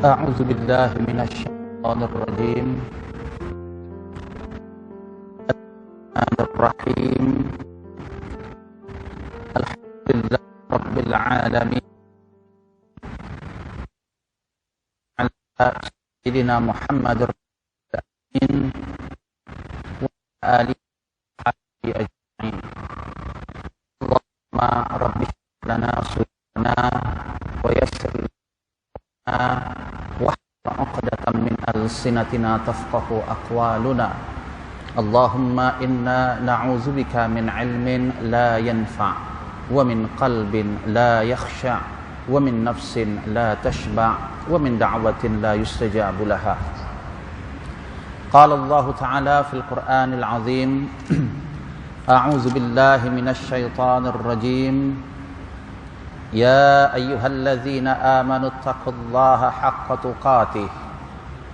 أعوذ بالله من الشيطان الرجيم. الرحمن الرحيم. الحمد لله رب العالمين. على سيدنا محمد وآله وصحبه أجمعين. اللهم رب اشرح لنا صدورنا ويسر لنا واحلل عقدة من ألسنتنا تفقهوا أقوالنا. اللهم إنا نعوذ بك من علم لا ينفع ومن قلب لا يخشع ومن نفس لا تشبع ومن دعوة لا يستجاب لها. قال الله تعالى في القرآن العظيم: أعوذ بالله من الشيطان الرجيم. يا أيها الذين آمنوا اتقوا الله حق تقاته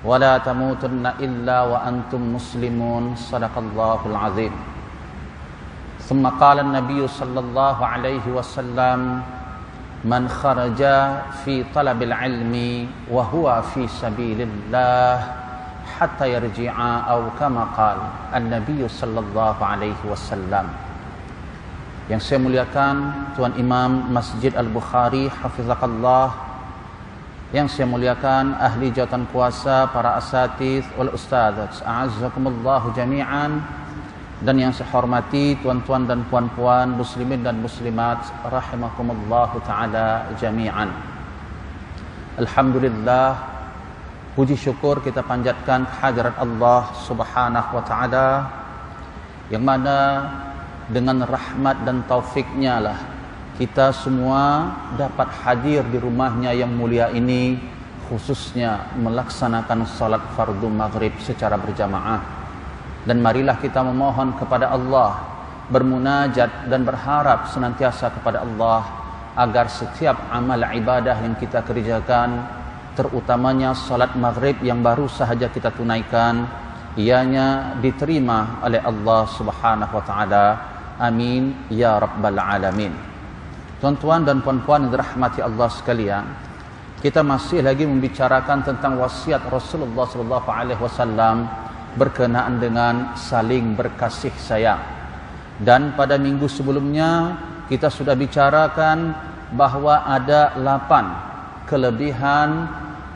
ولا تموتن إلا وأنتم مسلمون. صدق الله العظيم. ثم قال النبي صلى الله عليه وسلم: من خرج في طلب العلم وهو في سبيل الله حتى يرجع أو كما قال النبي صلى الله عليه وسلم. Yang saya muliakan Tuan Imam Masjid Al-Bukhari Hafizakallah, yang saya muliakan ahli jawatan kuasa, para asatidz wal ustadzat, a'azzakumullahu jami'an, dan yang saya hormati tuan-tuan dan puan-puan muslimin dan muslimat rahimakumullahu taala jami'an. Alhamdulillah, puji syukur kita panjatkan kehadirat Allah Subhanahu wa taala, yang mana dengan rahmat dan taufiknya lah kita semua dapat hadir di rumahnya yang mulia ini, khususnya melaksanakan salat fardu maghrib secara berjamaah. Dan marilah kita memohon kepada Allah, bermunajat dan berharap senantiasa kepada Allah agar setiap amal ibadah yang kita kerjakan, terutamanya salat maghrib yang baru sahaja kita tunaikan, ianya diterima oleh Allah Subhanahu wa taala. Amin ya rabbal alamin. Tuan-tuan dan puan-puan yang dirahmati Allah sekalian, kita masih lagi membicarakan tentang wasiat Rasulullah sallallahu alaihi wasallam berkenaan dengan saling berkasih sayang. Dan pada minggu sebelumnya kita sudah bicarakan bahwa ada 8 kelebihan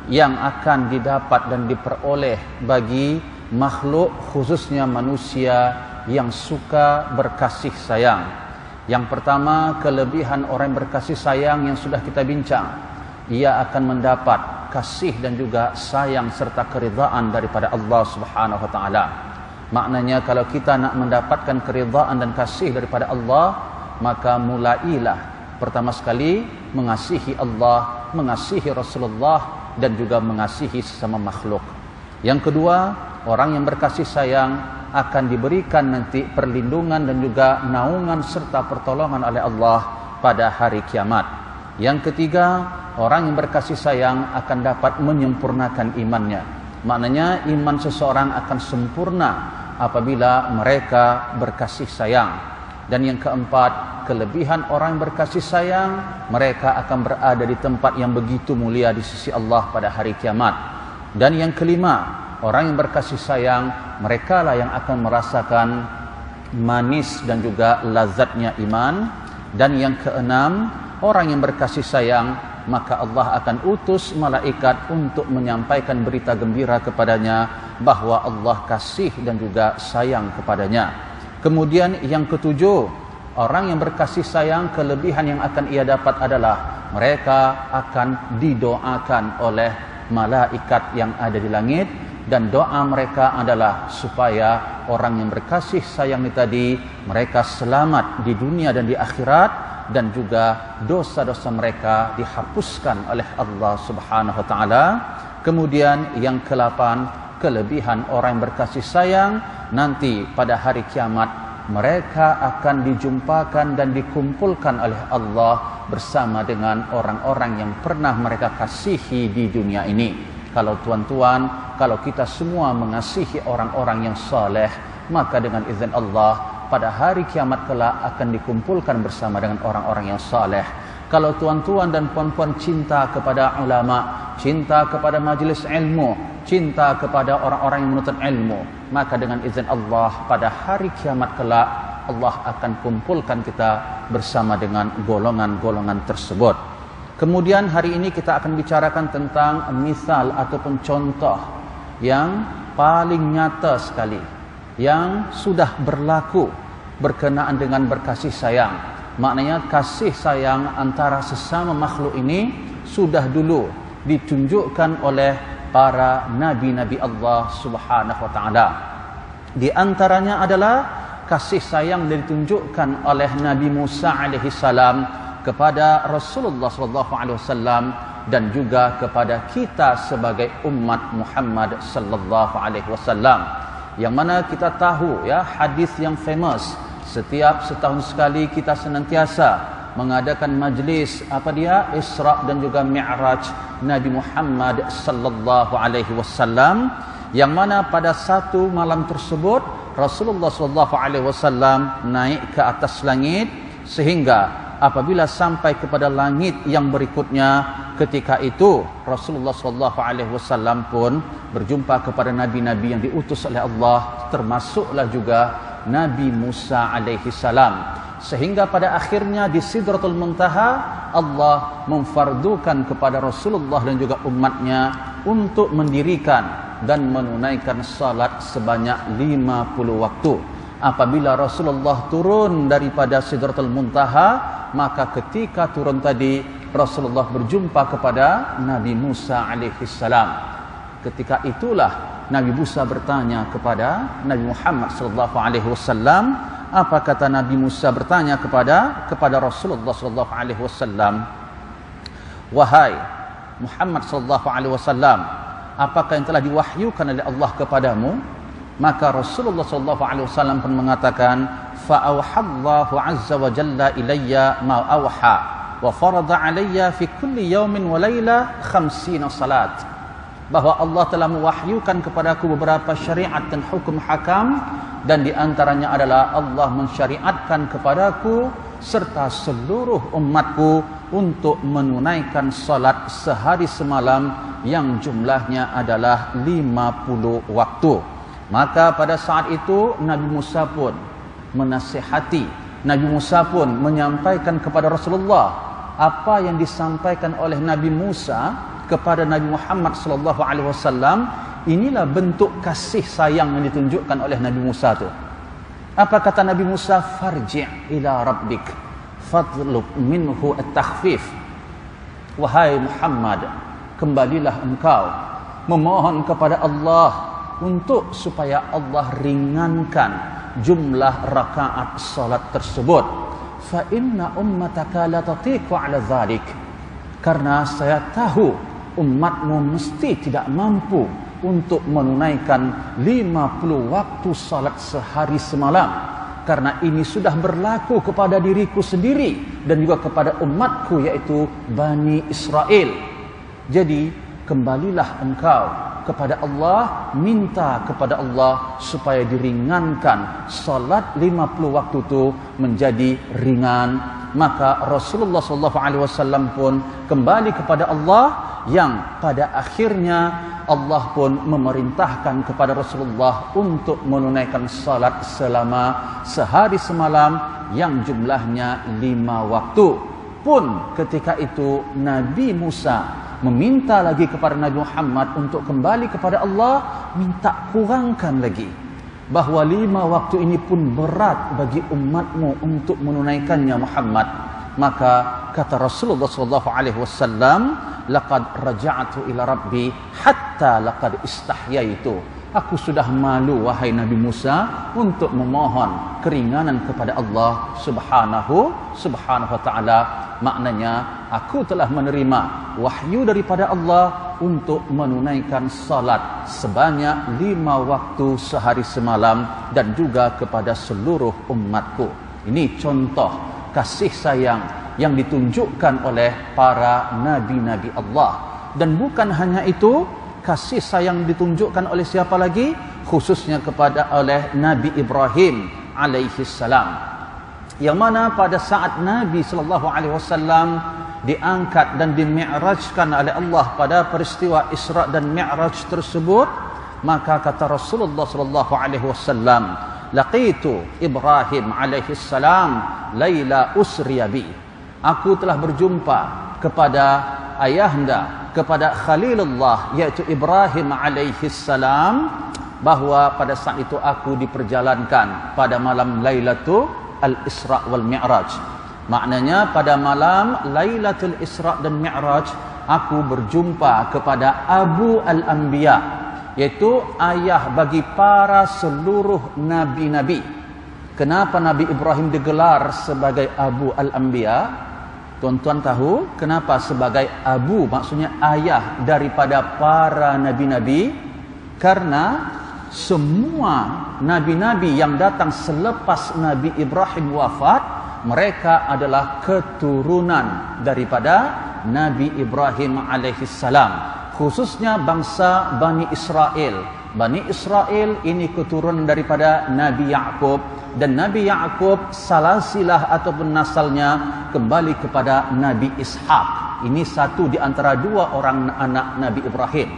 yang akan didapat dan diperoleh bagi makhluk, khususnya manusia yang suka berkasih sayang. Yang pertama, kelebihan orang yang berkasih sayang yang sudah kita bincang, ia akan mendapat kasih dan juga sayang serta keridhaan daripada Allah Subhanahu wa taala. Maknanya kalau kita nak mendapatkan keridhaan dan kasih daripada Allah, maka mulailah pertama sekali mengasihi Allah, mengasihi Rasulullah, dan juga mengasihi sesama makhluk. Yang kedua, orang yang berkasih sayang akan diberikan nanti perlindungan dan juga naungan serta pertolongan oleh Allah pada hari kiamat. Yang ketiga, orang yang berkasih sayang akan dapat menyempurnakan imannya. Maknanya iman seseorang akan sempurna apabila mereka berkasih sayang. Dan yang keempat, kelebihan orang yang berkasih sayang, mereka akan berada di tempat yang begitu mulia di sisi Allah pada hari kiamat. Dan yang kelima, orang yang berkasih sayang, mereka lah yang akan merasakan manis dan juga lazatnya iman. Dan yang keenam, orang yang berkasih sayang, maka Allah akan utus malaikat untuk menyampaikan berita gembira kepadanya bahwa Allah kasih dan juga sayang kepadanya. Kemudian yang ketujuh, orang yang berkasih sayang, kelebihan yang akan ia dapat adalah mereka akan didoakan oleh malaikat yang ada di langit. Dan doa mereka adalah supaya orang yang berkasih sayang ini tadi, mereka selamat di dunia dan di akhirat, dan juga dosa-dosa mereka dihapuskan oleh Allah Subhanahu wa taala. Kemudian yang ke-8, kelebihan orang yang berkasih sayang, nanti pada hari kiamat mereka akan dijumpakan dan dikumpulkan oleh Allah bersama dengan orang-orang yang pernah mereka kasihi di dunia ini. Kalau tuan-tuan, kalau kita semua mengasihi orang-orang yang saleh, maka dengan izin Allah pada hari kiamat kelak akan dikumpulkan bersama dengan orang-orang yang saleh. Kalau tuan-tuan dan puan-puan cinta kepada ulama, cinta kepada majlis ilmu, cinta kepada orang-orang yang menuntut ilmu, maka dengan izin Allah pada hari kiamat kelak Allah akan kumpulkan kita bersama dengan golongan-golongan tersebut. Kemudian hari ini kita akan bicarakan tentang misal ataupun contoh yang paling nyata sekali yang sudah berlaku berkenaan dengan berkasih sayang. Maknanya kasih sayang antara sesama makhluk ini sudah dulu ditunjukkan oleh para nabi-nabi Allah Subhanahu wa taala. Di antaranya adalah kasih sayang yang ditunjukkan oleh Nabi Musa alaihi salam kepada Rasulullah sallallahu alaihi wasallam dan juga kepada kita sebagai umat Muhammad sallallahu alaihi wasallam. Yang mana kita tahu ya hadis yang famous, setiap setahun sekali kita senantiasa mengadakan majlis Isra dan juga Mi'raj Nabi Muhammad sallallahu alaihi wasallam, yang mana pada satu malam tersebut Rasulullah sallallahu alaihi wasallam naik ke atas langit, sehingga apabila sampai kepada langit yang berikutnya, ketika itu Rasulullah sallallahu alaihi wasallam pun berjumpa kepada nabi-nabi yang diutus oleh Allah, termasuklah juga Nabi Musa alaihi salam. Sehingga pada akhirnya di Sidratul Muntaha Allah memfardukan kepada Rasulullah dan juga umatnya untuk mendirikan dan menunaikan salat sebanyak 50 waktu. Apabila Rasulullah turun daripada Sidratul Muntaha, maka ketika turun tadi Rasulullah berjumpa kepada Nabi Musa alaihi salam. Ketika itulah Nabi Musa bertanya kepada Nabi Muhammad sallallahu alaihi wasallam. Apa kata Nabi Musa bertanya kepada Rasulullah sallallahu alaihi wasallam? Wahai Muhammad sallallahu alaihi wasallam, apakah yang telah diwahyukan oleh Allah kepadamu? Maka Rasulullah sallallahu alaihi wasallam pun mengatakan, fa auhallahu azza wa jalla ilayya ma auha wa farada alayya fi kulli yawmin wa layla 50 salat. Bahwa Allah telah mewahyukan kepadaku beberapa syariat dan hukum hakam, dan di antaranya adalah Allah mensyariatkan kepadaku serta seluruh umatku untuk menunaikan salat sehari semalam yang jumlahnya adalah 50 waktu. Maka pada saat itu Nabi Musa pun menasihati, Nabi Musa pun menyampaikan kepada Rasulullah apa yang disampaikan oleh Nabi Musa kepada Nabi Muhammad sallallahu alaihi wasallam. Inilah bentuk kasih sayang yang ditunjukkan oleh Nabi Musa itu. Apa kata Nabi Musa? Farji' ila rabbik fadlub minhu at-takhfif. Wahai Muhammad, kembalilah engkau memohon kepada Allah untuk supaya Allah ringankan jumlah rakaat salat tersebut. Fa inna ummataka la tatiqu ala dhalik. Karena saya tahu umatmu mesti tidak mampu untuk menunaikan 50 waktu salat sehari semalam. Karena ini sudah berlaku kepada diriku sendiri dan juga kepada umatku, yaitu Bani Israel. Jadi kembalilah engkau kepada Allah, minta kepada Allah supaya diringankan salat 50 waktu itu menjadi ringan. Maka Rasulullah sallallahu alaihi wasallam pun kembali kepada Allah, yang pada akhirnya Allah pun memerintahkan kepada Rasulullah untuk menunaikan salat selama sehari semalam yang jumlahnya 5 waktu. Pun ketika itu Nabi Musa meminta lagi kepada Nabi Muhammad untuk kembali kepada Allah, minta kurangkan lagi, bahawa 5 waktu ini pun berat bagi umatmu untuk menunaikannya Muhammad. Maka kata Rasulullah sallallahu alaihi wasallam, laqad raja'tu ila rabbi hatta laqad istahyaitu. Aku sudah malu wahai Nabi Musa untuk memohon keringanan kepada Allah subhanahu wa ta'ala. Maknanya aku telah menerima wahyu daripada Allah untuk menunaikan salat sebanyak 5 waktu sehari semalam dan juga kepada seluruh umatku. Ini contoh kasih sayang yang ditunjukkan oleh para nabi-nabi Allah. Dan bukan hanya itu, kasih sayang ditunjukkan oleh siapa lagi? Khususnya oleh Nabi Ibrahim alaihi salam. yang mana pada saat Nabi sallallahu alaihi wasallam diangkat dan dimi'rajkan oleh Allah pada peristiwa Isra dan Mi'raj tersebut, maka kata Rasulullah sallallahu alaihi wasallam, laqitu Ibrahim alaihi salam laila usriya bi. Aku telah berjumpa kepada ayahanda, kepada Khalilullah yaitu Ibrahim alaihi salam, bahwa pada saat itu aku diperjalankan pada malam Lailatul Isra wal Mi'raj. Maknanya pada malam Lailatul Isra dan Mi'raj aku berjumpa kepada Abu al-Anbiya, yaitu ayah bagi para seluruh nabi-nabi. Kenapa Nabi Ibrahim digelar sebagai Abu al-Anbiya? Tuan-tuan tahu kenapa sebagai Abu, maksudnya ayah daripada para nabi-nabi? Karena semua nabi-nabi yang datang selepas Nabi Ibrahim wafat, mereka adalah keturunan daripada Nabi Ibrahim alaihissalam, khususnya bangsa Bani Israel. Bani Israel ini keturunan daripada Nabi Ya'qub, dan Nabi Ya'qub salasilah ataupun nasalnya kembali kepada Nabi Ishaq. Ini satu di antara dua orang anak Nabi Ibrahim.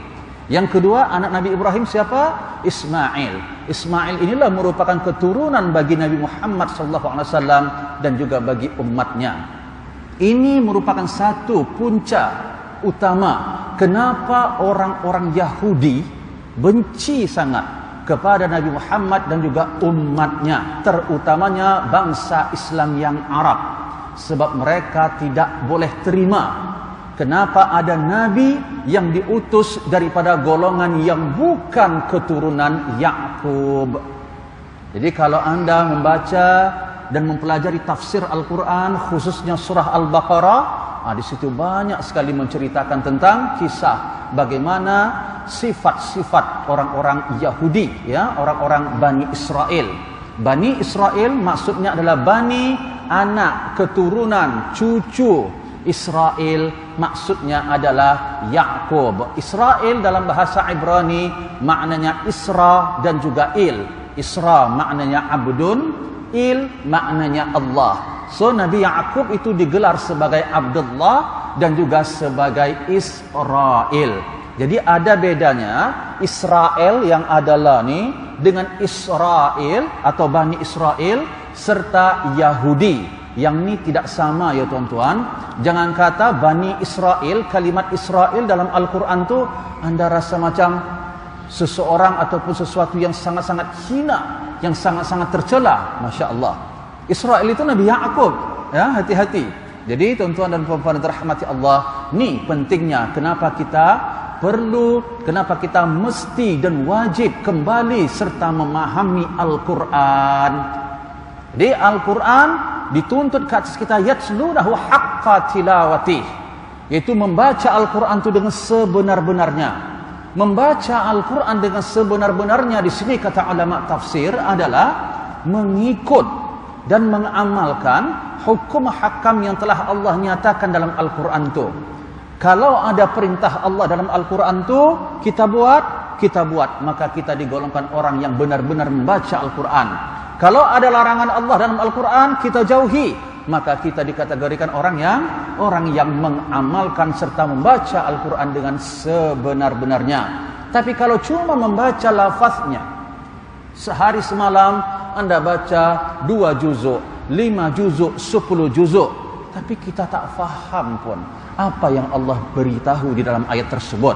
Yang kedua, anak Nabi Ibrahim siapa? Ismail. Ismail inilah merupakan keturunan bagi Nabi Muhammad SAW dan juga bagi umatnya. Ini merupakan satu punca utama kenapa orang-orang Yahudi benci sangat kepada Nabi Muhammad dan juga umatnya, terutamanya bangsa Islam yang Arab. Sebab mereka tidak boleh terima kenapa ada Nabi yang diutus daripada golongan yang bukan keturunan Ya'qub. Jadi kalau anda membaca dan mempelajari tafsir Al-Quran, khususnya surah Al-Baqarah, di situ banyak sekali menceritakan tentang kisah bagaimana sifat-sifat orang-orang Yahudi, ya, orang-orang Bani Israel. Bani Israel maksudnya adalah Bani, anak, keturunan, cucu. Israel maksudnya adalah Ya'qub. Israel dalam bahasa Ibrani maknanya Isra dan juga Il. Isra maknanya abdun, Il maknanya Allah. So Nabi Ya'qub itu digelar sebagai Abdullah dan juga sebagai Israel. Jadi ada bedanya Israel yang adalah ni dengan Israel atau Bani Israel serta Yahudi. Yang ini tidak sama ya tuan-tuan. Jangan kata Bani Israel, kalimat Israel dalam Al-Quran tu anda rasa macam seseorang ataupun sesuatu yang sangat-sangat hina, yang sangat-sangat tercela. Masya Allah. Israel itu Nabi Ya'qub. Ya, hati-hati. Jadi tuan-tuan dan puan-puan yang dirahmati Allah, ni pentingnya kenapa kita perlu, kenapa kita mesti dan wajib kembali serta memahami Al-Quran. Jadi Al-Quran dituntut ke atas kita yatslunahu haqqa tilawati, yaitu membaca Al-Quran itu dengan sebenar-benarnya. Membaca Al-Quran dengan sebenar-benarnya di sini kata ulama tafsir adalah mengikut dan mengamalkan hukum hakam yang telah Allah nyatakan dalam Al-Quran itu. Kalau ada perintah Allah dalam Al-Quran itu kita buat, maka kita digolongkan orang yang benar-benar membaca Al-Quran. Kalau ada larangan Allah dalam Al-Quran kita jauhi, maka kita dikategorikan orang yang mengamalkan serta membaca Al-Quran dengan sebenar-benarnya. Tapi kalau cuma membaca lafaznya, sehari semalam anda baca 2 juzuk, 5 juzuk, 10 juzuk, tapi kita tak faham pun apa yang Allah beritahu di dalam ayat tersebut,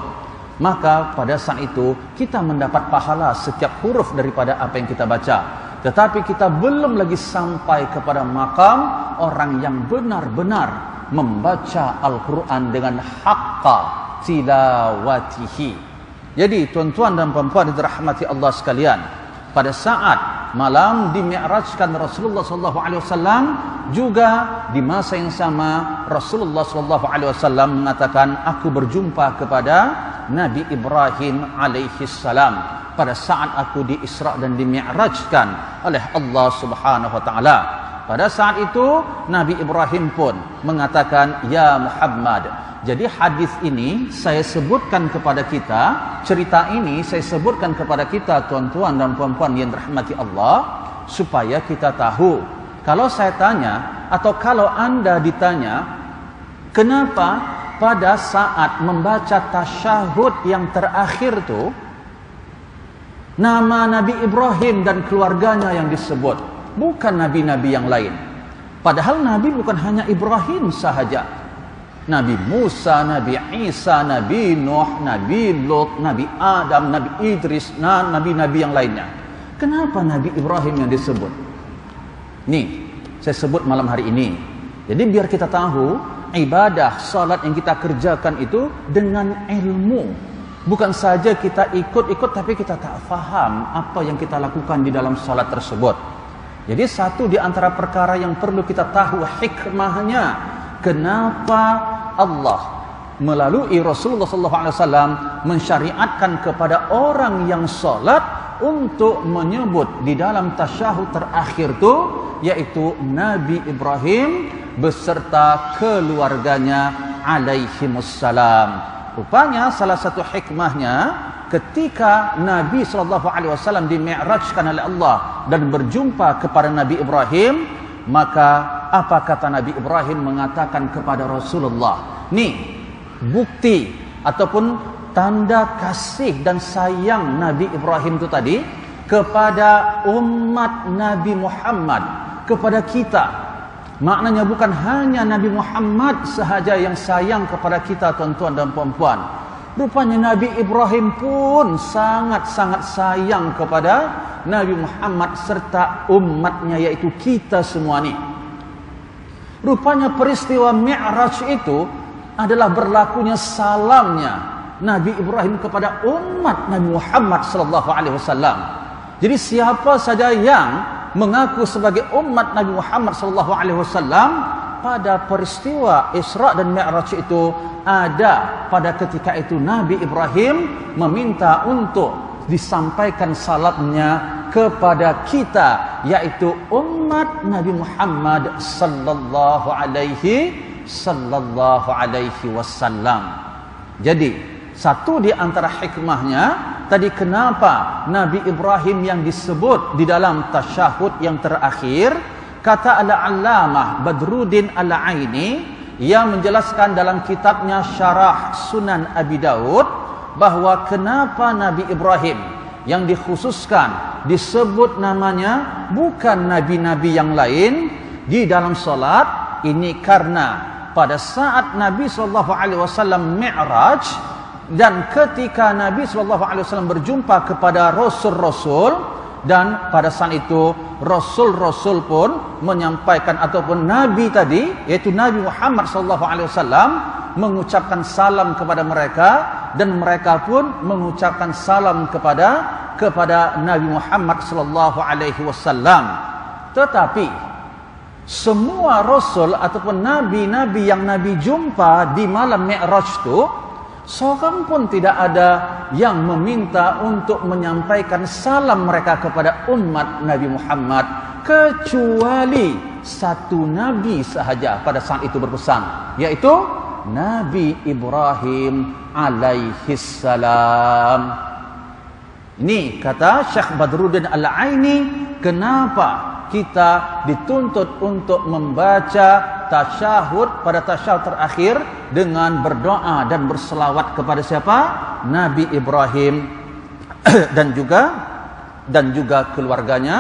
maka pada saat itu kita mendapat pahala setiap huruf daripada apa yang kita baca. Tetapi kita belum lagi sampai kepada makam orang yang benar-benar membaca Al-Quran dengan haqqa tilawatihi. Jadi tuan-tuan dan puan-puan yang dirahmati Allah sekalian, pada saat malam dimi'rajkan Rasulullah SAW, juga di masa yang sama Rasulullah SAW mengatakan, aku berjumpa kepada Nabi Ibrahim alaihissalam pada saat aku di Isra dan dimi'rajkan oleh Allah Subhanahu wa taala. Pada saat itu Nabi Ibrahim pun mengatakan, ya Muhammad. Jadi hadis ini saya sebutkan kepada kita, cerita ini saya sebutkan kepada kita tuan-tuan dan puan-puan yang dirahmati Allah, supaya kita tahu Kalau saya tanya atau kalau Anda ditanya, kenapa pada saat membaca tasyahud yang terakhir tuh nama Nabi Ibrahim dan keluarganya yang disebut, bukan nabi-nabi yang lain? Padahal Nabi bukan hanya Ibrahim sahaja. Nabi Musa, Nabi Isa, Nabi Nuh, Nabi Lut, Nabi Adam, Nabi Idris, nabi-nabi yang lainnya. Kenapa Nabi Ibrahim yang disebut? Nih, saya sebut malam hari ini. Jadi biar kita tahu, ibadah, salat yang kita kerjakan itu dengan ilmu. Bukan saja kita ikut-ikut tapi kita tak faham apa yang kita lakukan di dalam salat tersebut. Jadi satu di antara perkara yang perlu kita tahu hikmahnya, kenapa Allah melalui Rasulullah SAW mensyariatkan kepada orang yang salat untuk menyebut di dalam tasyahud terakhir itu, yaitu Nabi Ibrahim beserta keluarganya alaihimussalam. Rupanya salah satu hikmahnya, ketika Nabi SAW di-mi'rajkan oleh Allah dan berjumpa kepada Nabi Ibrahim, maka apa kata Nabi Ibrahim mengatakan kepada Rasulullah? Nih, bukti ataupun tanda kasih dan sayang Nabi Ibrahim itu tadi kepada umat Nabi Muhammad, kepada kita. Maknanya bukan hanya Nabi Muhammad sahaja yang sayang kepada kita, tuan-tuan dan puan-puan. Rupanya Nabi Ibrahim pun sangat-sangat sayang kepada Nabi Muhammad serta umatnya, yaitu kita semua ni. Rupanya peristiwa Mi'raj itu adalah berlakunya salamnya Nabi Ibrahim kepada umat Nabi Muhammad SAW. Jadi siapa saja yang mengaku sebagai umat Nabi Muhammad SAW, pada peristiwa Isra dan Mi'raj itu ada pada ketika itu Nabi Ibrahim meminta untuk disampaikan salamnya kepada kita, yaitu umat Nabi Muhammad sallallahu alaihi wasallam. Jadi satu di antara hikmahnya tadi, kenapa Nabi Ibrahim yang disebut di dalam tasyahud yang terakhir, kata Al-Allamah Badruddin Al-Aini yang menjelaskan dalam kitabnya Syarah Sunan Abi Daud, bahwa kenapa Nabi Ibrahim yang dikhususkan disebut namanya bukan nabi-nabi yang lain di dalam solat ini, karena pada saat Nabi SAW Mi'raj dan ketika Nabi SAW berjumpa kepada Rasul-Rasul, dan pada saat itu Rasul-Rasul pun menyampaikan, ataupun Nabi tadi yaitu Nabi Muhammad SAW mengucapkan salam kepada mereka, dan mereka pun mengucapkan salam kepada Nabi Muhammad SAW. Tetapi semua Rasul ataupun Nabi-Nabi yang Nabi jumpa di malam Mi'raj itu, seorang pun tidak ada yang meminta untuk menyampaikan salam mereka kepada umat Nabi Muhammad, kecuali satu Nabi sahaja pada saat itu berpesan, yaitu Nabi Ibrahim alaihissalam. Ini kata Syekh Badruddin Al-Aini, kenapa kita dituntut untuk membaca tasyahud pada tasyahud terakhir dengan berdoa dan berselawat kepada siapa? Nabi Ibrahim dan juga keluarganya,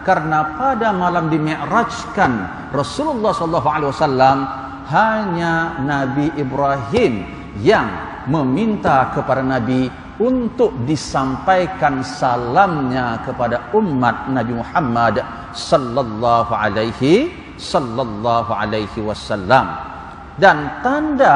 karena pada malam dimi'rajkan Rasulullah SAW hanya Nabi Ibrahim yang meminta kepada Nabi untuk disampaikan salamnya kepada umat Nabi Muhammad sallallahu alaihi wasallam. Dan tanda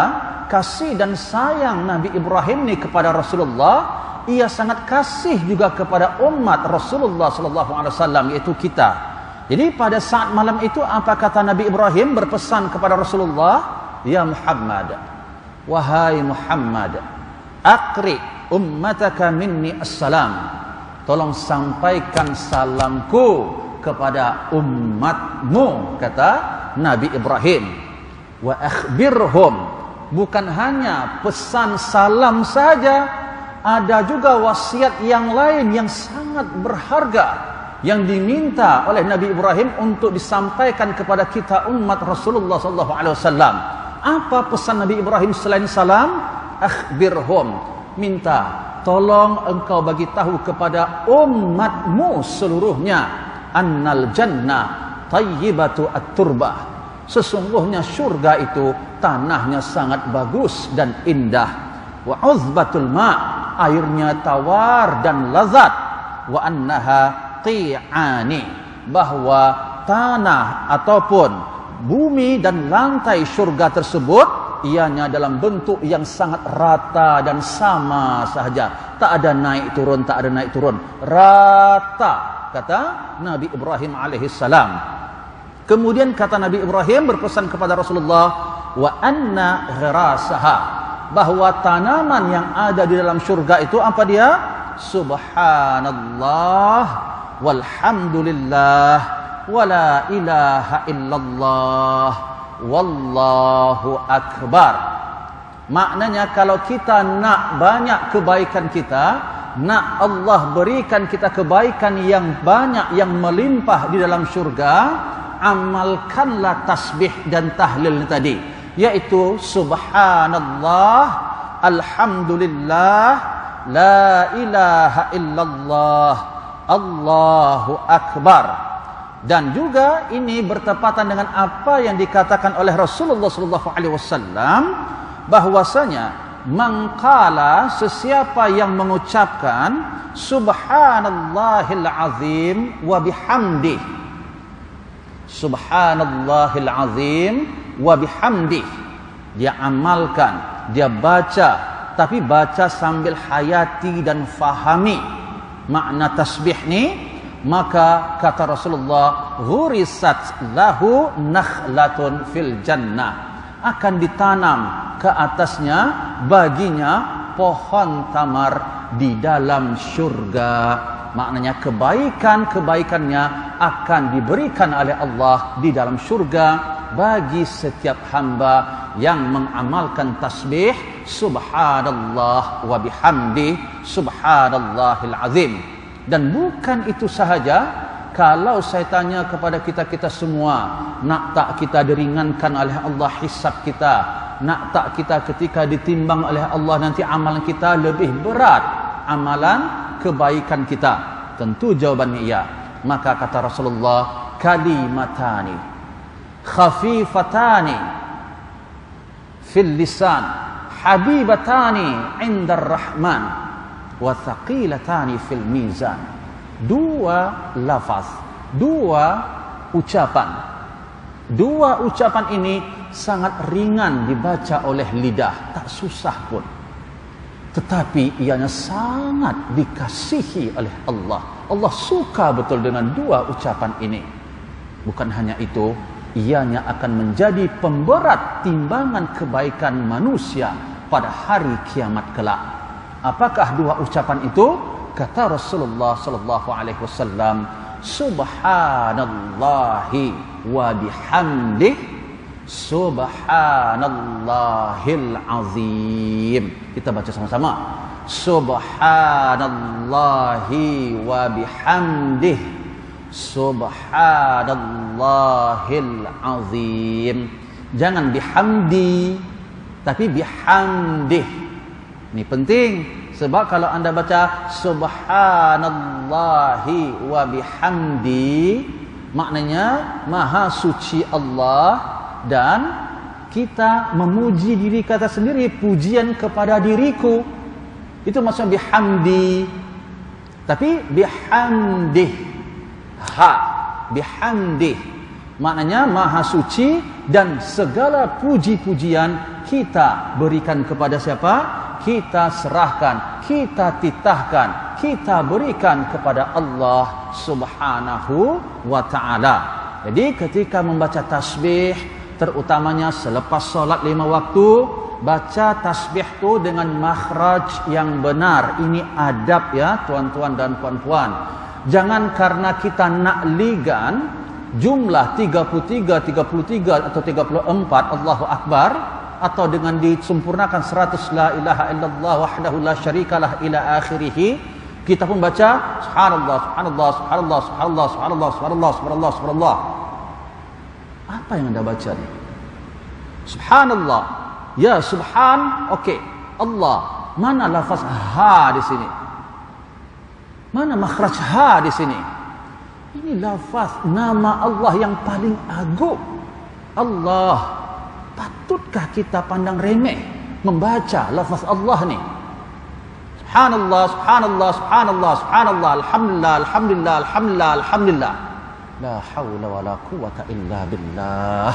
kasih dan sayang Nabi Ibrahim ni kepada Rasulullah, ia sangat kasih juga kepada umat Rasulullah sallallahu alaihi wasallam, yaitu kita. Jadi pada saat malam itu apa kata Nabi Ibrahim berpesan kepada Rasulullah? Ya Muhammad, wahai Muhammad, aqri ummataka minni assalam, tolong sampaikan salamku kepada umatmu, kata Nabi Ibrahim. Wa akhbirhum, bukan hanya pesan salam saja, ada juga wasiat yang lain yang sangat berharga, yang diminta oleh Nabi Ibrahim untuk disampaikan kepada kita umat Rasulullah sallallahu alaihi wasallam. Apa pesan Nabi Ibrahim selain salam? Akhbirhum, minta tolong engkau bagi tahu kepada umatmu seluruhnya, annal jannah tayyibatu at-turbah, sesungguhnya syurga itu tanahnya sangat bagus dan indah, wa uzbatul ma', airnya tawar dan lazat, wa annaha qi'ani, bahwa tanah ataupun bumi dan lantai syurga tersebut ianya dalam bentuk yang sangat rata dan sama sahaja, tak ada naik turun, tak ada naik turun, rata, kata Nabi Ibrahim alaihissalam. Kemudian kata Nabi Ibrahim berpesan kepada Rasulullah, wa anna ghirasaha, bahwa tanaman yang ada di dalam syurga itu apa dia? Subhanallah walhamdulillah wala ilaha illallah wallahu akbar. Maknanya kalau kita nak banyak kebaikan kita, nak Allah berikan kita kebaikan yang banyak, yang melimpah di dalam syurga, amalkanlah tasbih dan tahlil tadi, yaitu subhanallah, alhamdulillah, la ilaha illallah, Allahu akbar. Dan juga ini bertepatan dengan apa yang dikatakan oleh Rasulullah sallallahu alaihi wasallam, bahwasanya mangkala, sesiapa yang mengucapkan subhanallahil azim wa bihamdi, subhanallahil azim wa bihamdi, dia amalkan, dia baca, tapi baca sambil hayati dan fahami makna tasbih ni, maka kata Rasulullah, ghurisat lahu nakhlatun fil jannah, akan ditanam ke atasnya baginya pohon tamar di dalam syurga. Maknanya kebaikan-kebaikannya akan diberikan oleh Allah di dalam syurga bagi setiap hamba yang mengamalkan tasbih subhanallah wa bihamdi subhanallahil azim. Dan bukan itu sahaja, kalau saya tanya kepada kita semua, nak tak kita diringankan oleh Allah hisab kita, nak tak kita ketika ditimbang oleh Allah nanti amalan kita lebih berat, amalan kebaikan kita? Tentu jawabannya iya. Maka kata Rasulullah, kalimatani khafifatani fil lisan habibatani indar rahman wa thaqilatani fil mizan. Dua lafaz, dua ucapan. Dua ucapan ini sangat ringan dibaca oleh lidah, tak susah pun. Tetapi ianya sangat dikasihi oleh Allah. Allah suka betul dengan dua ucapan ini. Bukan hanya itu, ianya akan menjadi pemberat timbangan kebaikan manusia pada hari kiamat kelak. Apakah dua ucapan itu? Kata Rasulullah sallallahu alaihi wasallam, subhanallahi wa bihamdihi subhanallahil azim. Kita baca sama-sama. Subhanallahi wa bihamdihi subhanallahil azim. Jangan bihamdi, tapi bihamdihi. Ini penting, sebab kalau anda baca subhanallahi wa bihamdi, maknanya maha suci Allah, dan kita memuji diri kata sendiri, pujian kepada diriku. Itu maksudnya bihamdi. Tapi bihamdih, ha, bihamdih, maknanya maha suci, dan segala puji-pujian kita berikan kepada siapa? Kita serahkan, kita titahkan, kita berikan kepada Allah Subhanahu wa ta'ala. Jadi ketika membaca tasbih, terutamanya selepas solat 5 waktu, baca tasbih tu dengan makhraj yang benar. Ini adab ya tuan-tuan dan puan-puan. Jangan karena kita nakligan jumlah 33 atau 34 Allahu Akbar, atau dengan disempurnakan 100 la ilaha illallah wahdahu la syarikalah ila akhirih, Kita pun baca subhanallah, subhanallah, subhanallah, subhanallah, subhanallah, subhanallah, subhanallah, subhanallah. Apa yang Anda baca ni? Subhanallah. Ya, subhan, okey. Allah. Mana lafaz ha di sini? Mana makhraj ha di sini? Ini lafaz nama Allah yang paling agung. Allah. Patutkah kita pandang remeh membaca lafaz Allah ni? Subhanallah, subhanallah, subhanallah, subhanallah, alhamdulillah, alhamdulillah, alhamdulillah, alhamdulillah. La haula wala quwata illa billah.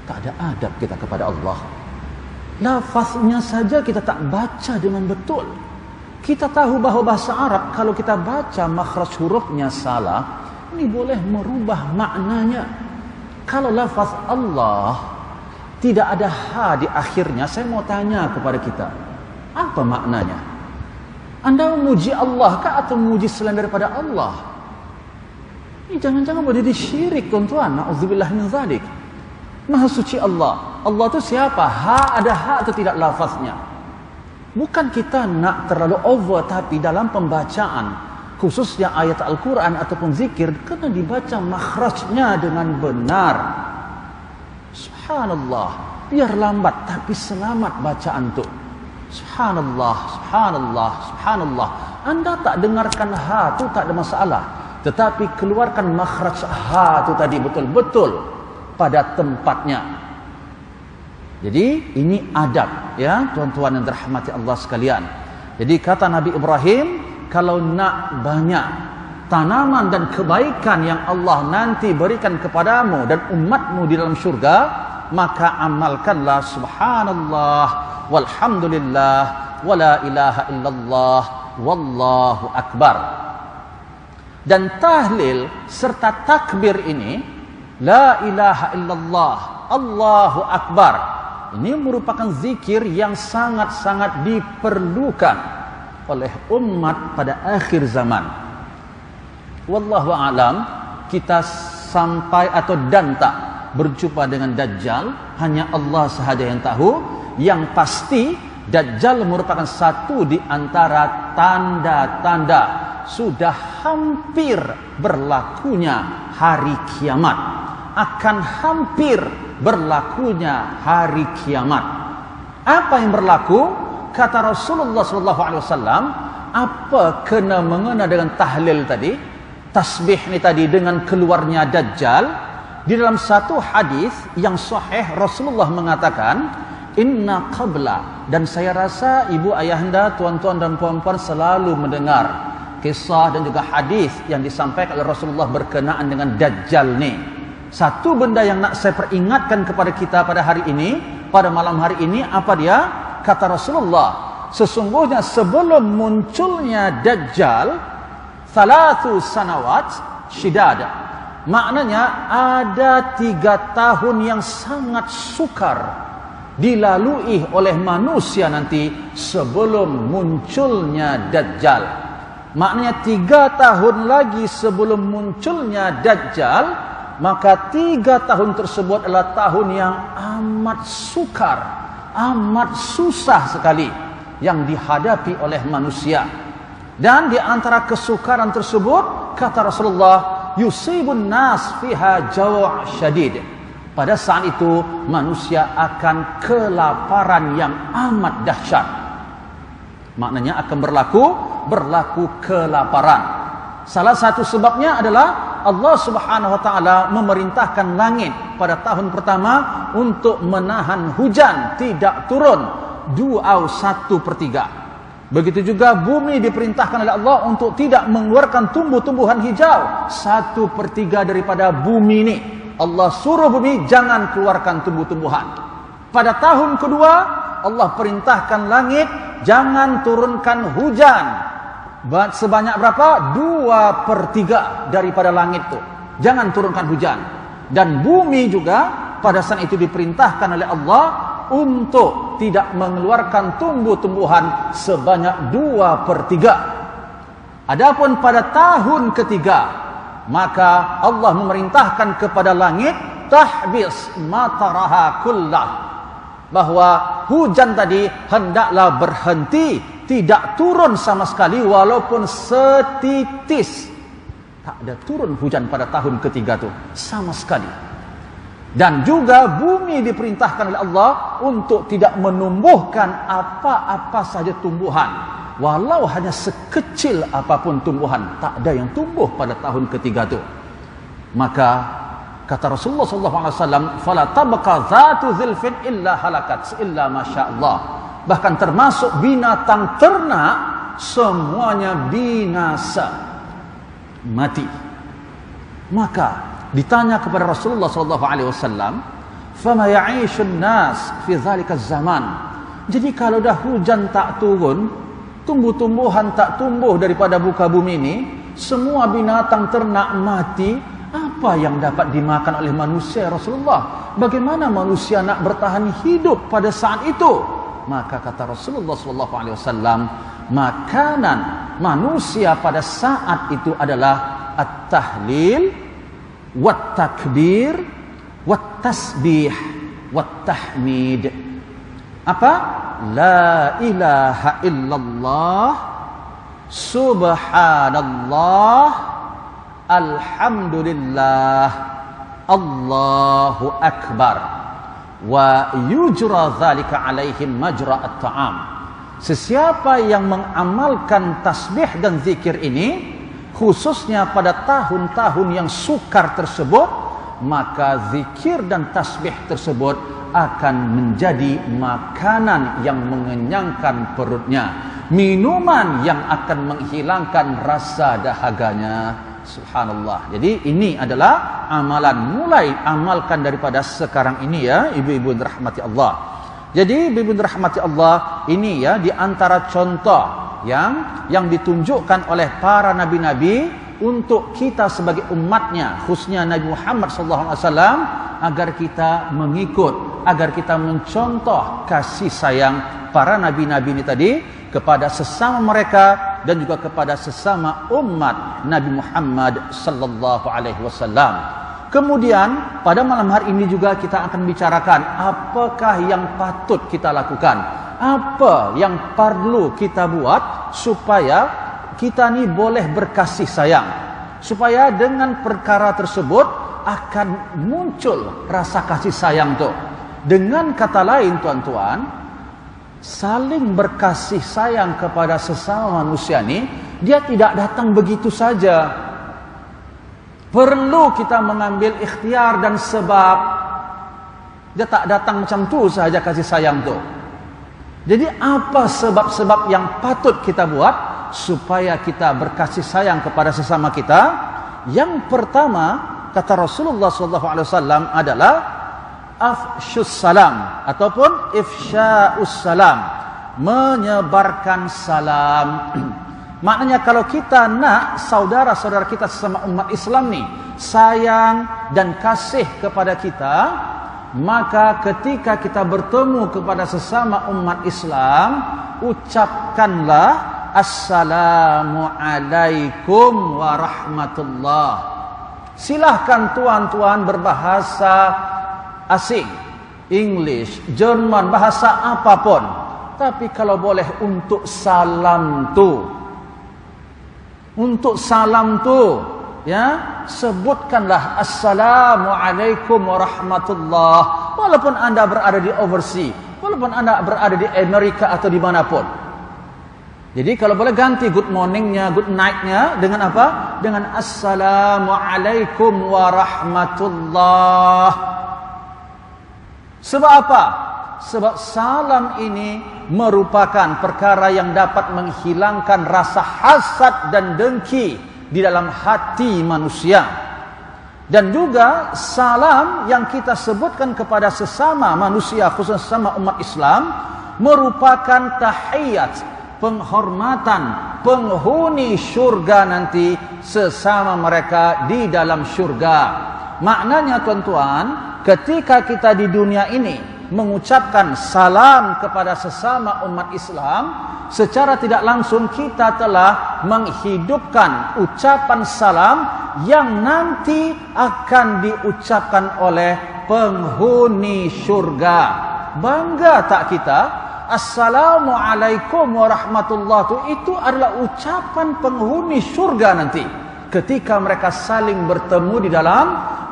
Tak ada adab kita kepada Allah. Lafaznya saja kita tak baca dengan betul. Kita tahu bahawa bahasa Arab kalau kita baca makhraj hurufnya salah, ini boleh merubah maknanya. Kalau lafaz Allah tidak ada ha di akhirnya, saya mau tanya kepada kita, apa maknanya? Anda memuji Allah kah atau memuji selain daripada Allah? Ini jangan-jangan boleh jadi syirik, tuan-tuan. Na'udzubillah min zalik. Maha suci Allah. Allah itu siapa? Ha ada ha atau tidak lafaznya? Bukan kita nak terlalu over, tapi dalam pembacaan, khususnya ayat Al-Quran ataupun zikir, kena dibaca makhrajnya dengan benar. Subhanallah. Biar lambat tapi selamat bacaan tu. Subhanallah, subhanallah, subhanallah. Anda tak dengarkan ha tu tak ada masalah, tetapi keluarkan makhraj ha tu tadi betul-betul pada tempatnya. Jadi ini adab, ya tuan-tuan yang dirahmati Allah sekalian. Jadi kata Nabi Ibrahim, kalau nak banyak tanaman dan kebaikan yang Allah nanti berikan kepadamu dan umatmu di dalam syurga, maka amalkanlah subhanallah walhamdulillah wala ilaha illallah wallahu akbar. Dan tahlil serta takbir ini, la ilaha illallah, Allahu akbar, ini merupakan zikir yang sangat-sangat diperlukan oleh umat pada akhir zaman. Wallahu a'lam, kita sampai atau dan tak berjumpa dengan Dajjal, hanya Allah sahaja yang tahu. Yang pasti Dajjal merupakan satu di antara tanda-tanda sudah hampir berlakunya hari kiamat. Akan hampir berlakunya hari kiamat. Apa yang berlaku? Kata Rasulullah SAW, apa kena mengena dengan tahlil tadi, tasbih ni tadi, dengan keluarnya Dajjal? Di dalam satu hadis yang sahih, Rasulullah mengatakan, inna qabla, dan saya rasa ibu ayahanda, tuan-tuan dan puan-puan selalu mendengar kisah dan juga hadis yang disampaikan oleh Rasulullah berkenaan dengan Dajjal ni. Satu benda yang nak saya peringatkan kepada kita pada hari ini, pada malam hari ini, apa dia? Kata Rasulullah, sesungguhnya sebelum munculnya Dajjal, 3 sanawat syidad. Maknanya ada 3 tahun yang sangat sukar dilalui oleh manusia nanti sebelum munculnya Dajjal. Maknanya 3 tahun lagi sebelum munculnya Dajjal, maka 3 tahun tersebut adalah tahun yang amat sukar, amat susah sekali yang dihadapi oleh manusia. Dan di antara kesukaran tersebut, kata Rasulullah, yusibun nas fiha jaw' syadid. Pada saat itu manusia akan kelaparan yang amat dahsyat. Maknanya akan berlaku kelaparan. Salah satu sebabnya adalah Allah Subhanahu wa taala memerintahkan langit pada tahun pertama untuk menahan hujan tidak turun 1/3. Begitu juga bumi diperintahkan oleh Allah untuk tidak mengeluarkan tumbuh-tumbuhan hijau 1/3 daripada bumi ini. Allah suruh bumi jangan keluarkan tumbuh-tumbuhan. Pada tahun kedua Allah perintahkan langit jangan turunkan hujan sebanyak berapa? 2/3 daripada langit itu. Jangan turunkan hujan. Dan bumi juga pada saat itu diperintahkan oleh Allah untuk tidak mengeluarkan tumbuh-tumbuhan sebanyak 2/3. Adapun pada tahun ketiga, maka Allah memerintahkan kepada langit tahbis mataraha kullah, bahwa hujan tadi hendaklah berhenti, tidak turun sama sekali walaupun setitis. Tak ada turun hujan pada tahun ketiga tu sama sekali. Dan juga bumi diperintahkan oleh Allah untuk tidak menumbuhkan apa-apa saja tumbuhan, walau hanya sekecil apapun tumbuhan, tak ada yang tumbuh pada tahun ketiga tu. Maka kata Rasulullah SAW, fala tabqa zatu zilfin illa halakat illa masyaallah. Bahkan termasuk binatang ternak semuanya binasa, mati. Maka ditanya kepada Rasulullah SAW, fama ya'ishun nas fi dzalika zaman. Jadi kalau dah hujan tak turun, tumbuh-tumbuhan tak tumbuh daripada muka bumi ini, semua binatang ternak mati, apa yang dapat dimakan oleh manusia Rasulullah? Bagaimana manusia nak bertahan hidup pada saat itu? Maka kata Rasulullah SAW, makanan manusia pada saat itu adalah at-tahlil, wat-takbir, wat-tasbih, wat-tahmid. Apa? La ilaha illallah, subhanallah, alhamdulillah, Allahu akbar, wa yujra dzalika alaihim majra at-ta'am. Sesiapa yang mengamalkan tasbih dan zikir ini, khususnya pada tahun-tahun yang sukar tersebut, maka zikir dan tasbih tersebut akan menjadi makanan yang mengenyangkan perutnya, minuman yang akan menghilangkan rasa dahaganya. Subhanallah. Jadi ini adalah amalan, mulai amalkan daripada sekarang ini ya, ibu-ibu dirahmati Allah. Jadi ibu-ibu dirahmati Allah, ini ya di antara contoh yang ditunjukkan oleh para nabi-nabi untuk kita sebagai umatnya, khususnya Nabi Muhammad SAW, agar kita mengikut, agar kita mencontoh kasih sayang para nabi-nabi ini tadi kepada sesama mereka dan juga kepada sesama umat Nabi Muhammad SAW. Kemudian pada malam hari ini juga kita akan bicarakan apakah yang patut kita lakukan, apa yang perlu kita buat supaya kita ni boleh berkasih sayang, supaya dengan perkara tersebut akan muncul rasa kasih sayang tu. Dengan kata lain tuan-tuan, saling berkasih sayang kepada sesama manusia ni, dia tidak datang begitu saja. Perlu kita mengambil ikhtiar dan sebab. Dia tak datang macam tu sahaja kasih sayang tu. Jadi apa sebab-sebab yang patut kita buat supaya kita berkasih sayang kepada sesama kita? Yang pertama, kata Rasulullah SAW adalah afsyus salam ataupun ifsya'us salam, menyebarkan salam. Maknanya kalau kita nak saudara-saudara kita sesama umat Islam ni sayang dan kasih kepada kita, maka ketika kita bertemu kepada sesama umat Islam, ucapkanlah Assalamualaikum warahmatullah. Silahkan tuan-tuan berbahasa asing, English, Jerman, bahasa apapun, tapi kalau boleh untuk salam tu, ya, sebutkanlah Assalamualaikum warahmatullah, walaupun anda berada di overseas, walaupun anda berada di Amerika atau di manapun. Jadi kalau boleh ganti good morningnya, good nightnya dengan apa? Dengan Assalamualaikum warahmatullah. Sebab apa? Sebab salam ini merupakan perkara yang dapat menghilangkan rasa hasad dan dengki di dalam hati manusia. Dan juga salam yang kita sebutkan kepada sesama manusia, khususnya sesama umat Islam, merupakan tahiyat, penghormatan penghuni syurga nanti sesama mereka di dalam syurga. Maknanya tuan-tuan, ketika kita di dunia ini mengucapkan salam kepada sesama umat Islam, secara tidak langsung kita telah menghidupkan ucapan salam yang nanti akan diucapkan oleh penghuni syurga. bangga tak kita? Assalamualaikum warahmatullahi itu adalah ucapan penghuni syurga nanti ketika mereka saling bertemu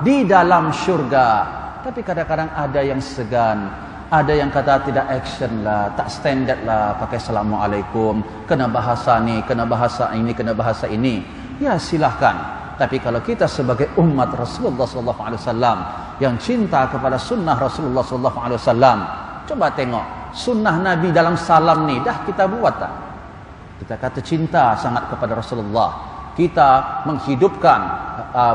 di dalam syurga. Tapi kadang-kadang ada yang segan, ada yang kata tidak action lah, tak standard lah pakai assalamualaikum, kena bahasa ni, kena bahasa ini, kena bahasa ini. Ya silahkan. Tapi kalau kita sebagai umat Rasulullah SAW yang cinta kepada sunnah Rasulullah SAW, coba tengok sunnah Nabi dalam salam ni dah kita buat tak? Kita kata cinta sangat kepada Rasulullah. Kita menghidupkan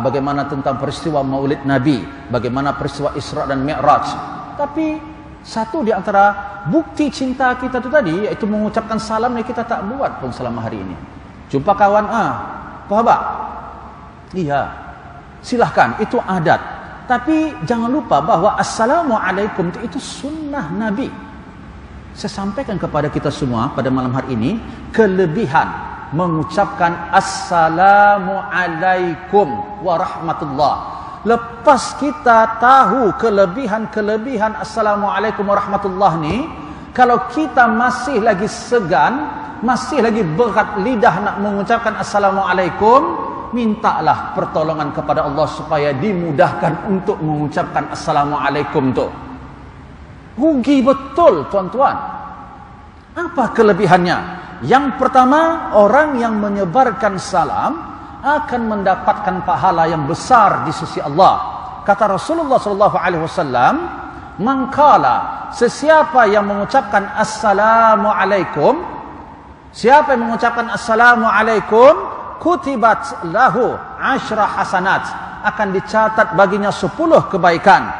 bagaimana tentang peristiwa Maulid Nabi, bagaimana peristiwa Isra dan Mi'raj. Tapi satu di antara bukti cinta kita tu tadi, iaitu mengucapkan salam ni kita tak buat pun selama hari ini. Jumpa kawan, sahabat, iya, silahkan, itu adat. Tapi jangan lupa bahawa assalamualaikum itu sunnah Nabi. Saya sampaikan kepada kita semua pada malam hari ini kelebihan mengucapkan assalamualaikum warahmatullah. Lepas kita tahu kelebihan assalamualaikum warahmatullah ni, kalau kita masih lagi segan, masih lagi berat lidah nak mengucapkan assalamualaikum, mintalah pertolongan kepada Allah supaya dimudahkan untuk mengucapkan assalamualaikum tu. Rugi betul tuan-tuan. Apa kelebihannya? Yang pertama, orang yang menyebarkan salam akan mendapatkan pahala yang besar di sisi Allah. Kata Rasulullah SAW, "Mangkala, sesiapa yang mengucapkan assalamualaikum, siapa yang mengucapkan assalamualaikum, kutibat lahu 10 hasanat, akan dicatat baginya 10 kebaikan.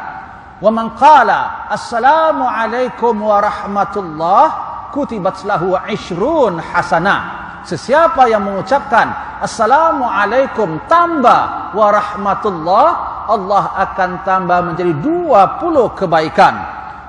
Wa man qala assalamu alaikum warahmatullah, kutibat lahu 20 hasanah." Sesiapa yang mengucapkan assalamu alaikum tambah warahmatullah, Allah akan tambah menjadi 20 kebaikan.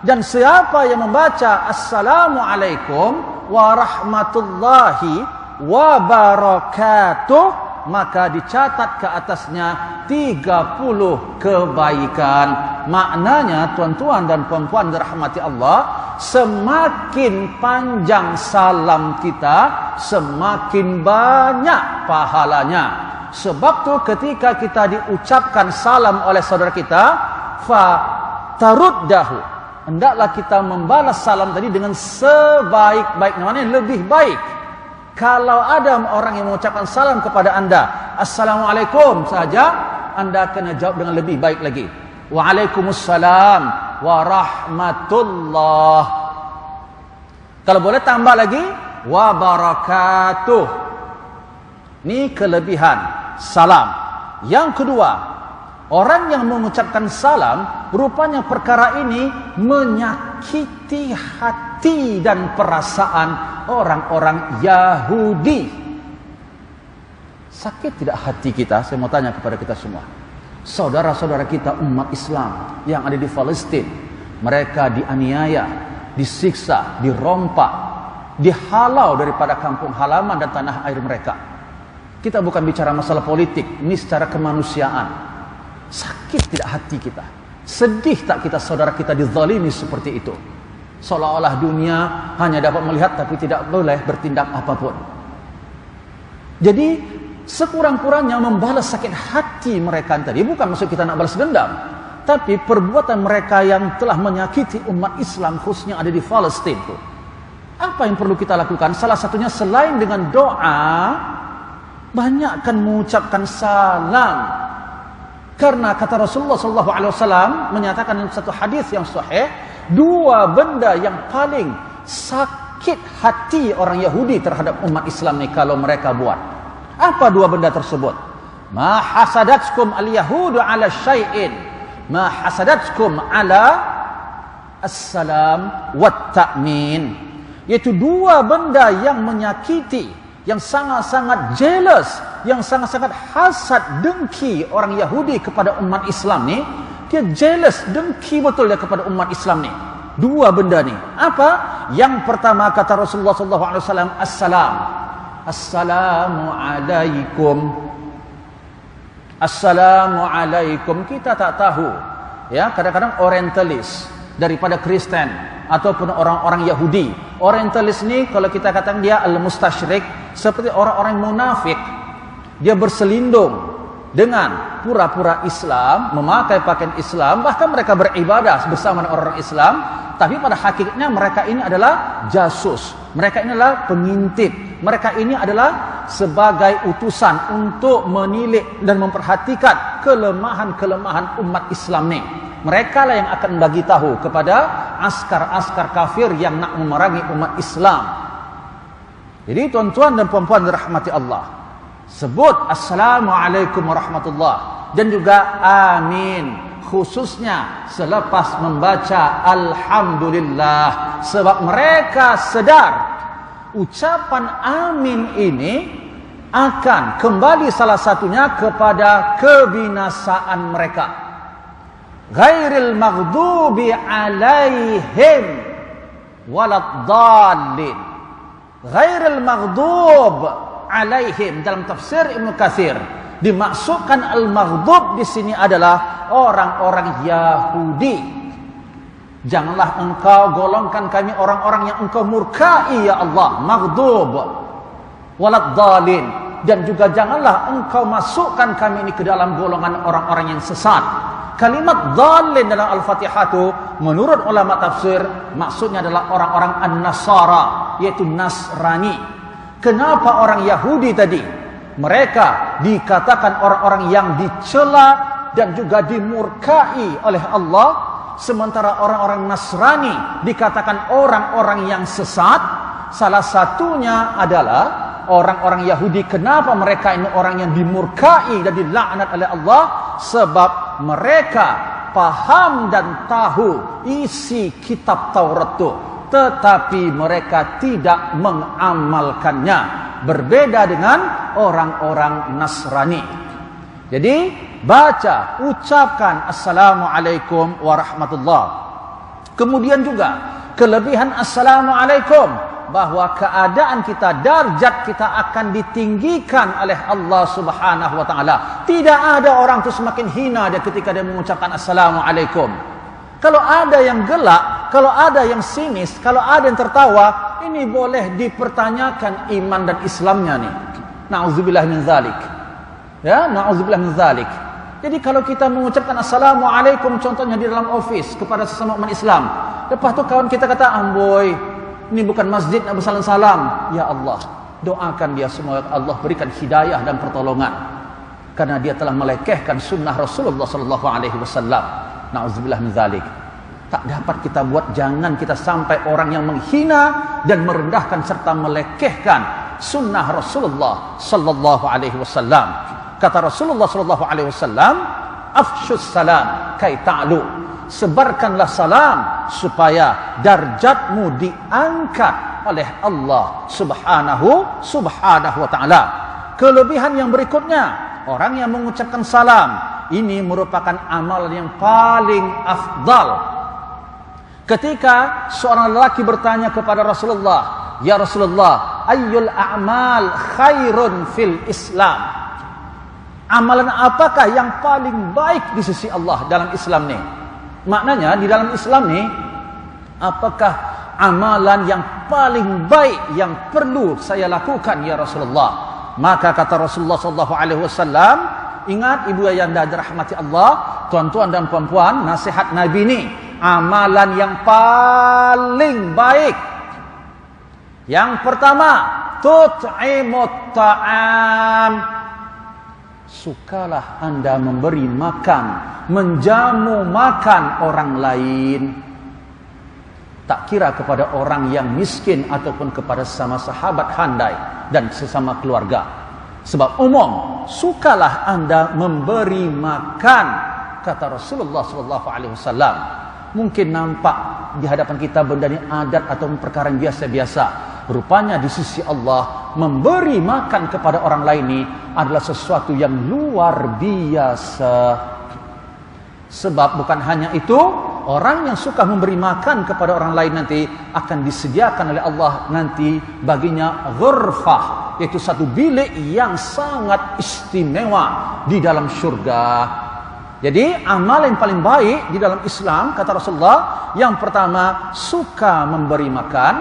Dan siapa yang membaca assalamu alaikum warahmatullahi wabarakatuh, maka dicatat ke atasnya 30 kebaikan. Maknanya tuan-tuan dan puan-puan dirahmati Allah, semakin panjang salam kita, semakin banyak pahalanya. Sebab tu ketika kita diucapkan salam oleh saudara kita, fa taruddahu, hendaklah kita membalas salam tadi dengan sebaik-baiknya, maknanya lebih baik. Kalau ada orang yang mengucapkan salam kepada anda, assalamualaikum saja, anda kena jawab dengan lebih baik lagi, waalaikumsalam warahmatullah. Kalau boleh tambah lagi, wabarakatuh. Ini kelebihan salam. Yang kedua, orang yang mengucapkan salam, rupanya perkara ini menyakiti hati dan perasaan orang-orang Yahudi. Sakit tidak hati kita? Saya mau tanya kepada kita semua. Saudara-saudara kita umat Islam yang ada di Palestin, mereka dianiaya, disiksa, dirompak, dihalau daripada kampung halaman dan tanah air mereka. Kita bukan bicara masalah politik, ini secara kemanusiaan. Sakit tidak hati kita? Sedih tak kita saudara kita dizalimi seperti itu? Seolah-olah dunia hanya dapat melihat tapi tidak boleh bertindak apapun. Jadi sekurang-kurangnya membalas sakit hati mereka tadi, bukan maksud kita nak balas dendam, tapi perbuatan mereka yang telah menyakiti umat Islam khususnya ada di Palestin itu. Apa yang perlu kita lakukan? Salah satunya selain dengan doa, banyakkan mengucapkan salam. Karena kata Rasulullah SAW menyatakan dalam satu hadis yang sahih, dua benda yang paling sakit hati orang Yahudi terhadap umat Islam ni kalau mereka buat. Apa dua benda tersebut? Ma hasadatkum al-yahudu ala syai'in, ma hasadatkum ala as-salam wat ta'min. Iaitu dua benda yang menyakiti, yang sangat-sangat jealous, yang sangat-sangat hasad, dengki orang Yahudi kepada umat Islam ni. Dia jealous, dengki betul dia kepada umat Islam ni. Dua benda ni. Apa? Yang pertama kata Rasulullah SAW, assalam. Assalamualaikum. Assalamualaikum. Kita tak tahu. Ya, kadang-kadang orientalis daripada Kristen ataupun orang-orang Yahudi. Orientalis ni kalau kita katakan dia al-mustasyrik, seperti orang-orang munafik. Dia berselindung dengan pura-pura Islam, memakai pakaian Islam, bahkan mereka beribadah bersama dengan orang Islam, tapi pada hakikatnya mereka ini adalah jasus, mereka ini adalah pengintip, mereka ini adalah sebagai utusan untuk menilik dan memperhatikan kelemahan-kelemahan umat Islam ni. Mereka lah yang akan bagi tahu kepada askar-askar kafir yang nak memerangi umat Islam. Jadi tuan-tuan dan puan-puan dirahmati Allah, sebut Assalamualaikum warahmatullah dan juga amin, khususnya selepas membaca Alhamdulillah, sebab mereka sedar ucapan amin ini akan kembali salah satunya kepada kebinasaan mereka. Ghairil maghdubi alaihim waladdallin. Ghairil maghdub alaihim, dalam tafsir Ibnu Katsir dimaksudkan al-maghdub di sini adalah orang-orang Yahudi. Janganlah engkau golongkan kami orang-orang yang engkau murkai ya Allah, maghdub waladdallin, dan juga janganlah engkau masukkan kami ini ke dalam golongan orang-orang yang sesat. Kalimat dallin dalam Al-Fatihah itu menurut ulama tafsir maksudnya adalah orang-orang An-Nasara, yaitu Nasrani. Kenapa orang Yahudi tadi mereka dikatakan orang-orang yang dicela dan juga dimurkai oleh Allah, sementara orang-orang Nasrani dikatakan orang-orang yang sesat? Salah satunya adalah orang-orang Yahudi, kenapa mereka ini orang yang dimurkai dan dilaknat oleh Allah? Sebab mereka paham dan tahu isi kitab Taurat itu, tetapi mereka tidak mengamalkannya. Berbeda dengan orang-orang Nasrani. Jadi baca, ucapkan Assalamualaikum warahmatullah. Kemudian juga kelebihan Assalamualaikum, bahwa keadaan kita, darjat kita akan ditinggikan oleh Allah Subhanahu wa taala. Tidak ada orang tu semakin hina dia ketika dia mengucapkan Assalamualaikum. Kalau ada yang gelak, kalau ada yang sinis, kalau ada yang tertawa, ini boleh dipertanyakan iman dan Islamnya nih. Na'udzubillah min zalik. Ya, na'udzubillah min zalik. Jadi kalau kita mengucapkan Assalamualaikum contohnya di dalam office kepada sesama umat Islam, lepas tu kawan kita kata, "Amboi, ini bukan masjid nak bersalam-salam." Ya Allah, doakan dia semoga Allah berikan hidayah dan pertolongan, karena dia telah melekehkan sunnah Rasulullah sallallahu alaihi wasallam. Na'udzubillah min zalik. Tak dapat kita buat, jangan kita sampai orang yang menghina dan merendahkan serta melekehkan sunnah Rasulullah sallallahu alaihi wasallam. Kata Rasulullah sallallahu alaihi wasallam, "Afshus salam kai ta'lu." Sebarkanlah salam supaya darjatmu diangkat oleh Allah Subhanahu wa taala. Kelebihan yang berikutnya, orang yang mengucapkan salam ini merupakan amalan yang paling afdal. Ketika seorang lelaki bertanya kepada Rasulullah, "Ya Rasulullah, ayyul a'mal khairun fil Islam?" Amalan apakah yang paling baik di sisi Allah dalam Islam ni? Maknanya di dalam Islam ni, apakah amalan yang paling baik yang perlu saya lakukan ya Rasulullah? Maka kata Rasulullah sallallahu alaihi wasallam, ingat ibu ayanda dirahmati Allah, tuan-tuan dan puan-puan, nasihat Nabi ni, amalan yang paling baik. Yang pertama, tut'imut ta'am. Sukalah anda memberi makan, menjamu makan orang lain. Tak kira kepada orang yang miskin ataupun kepada sesama sahabat handai dan sesama keluarga. Sebab umum, sukalah anda memberi makan, kata Rasulullah SAW. Mungkin nampak di hadapan kita benda ini adat atau perkara yang biasa-biasa. Rupanya di sisi Allah, memberi makan kepada orang lain ini adalah sesuatu yang luar biasa. Sebab bukan hanya itu, orang yang suka memberi makan kepada orang lain nanti akan disediakan oleh Allah nanti baginya ghurfah, yaitu satu bilik yang sangat istimewa di dalam syurga. Jadi amal yang paling baik di dalam Islam, kata Rasulullah, yang pertama suka memberi makan.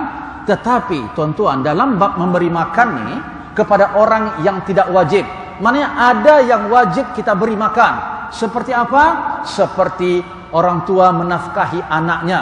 Tetapi tuan-tuan, dalam bab memberi makan ni kepada orang yang tidak wajib, maknanya ada yang wajib kita beri makan. Seperti apa? Seperti orang tua menafkahi anaknya,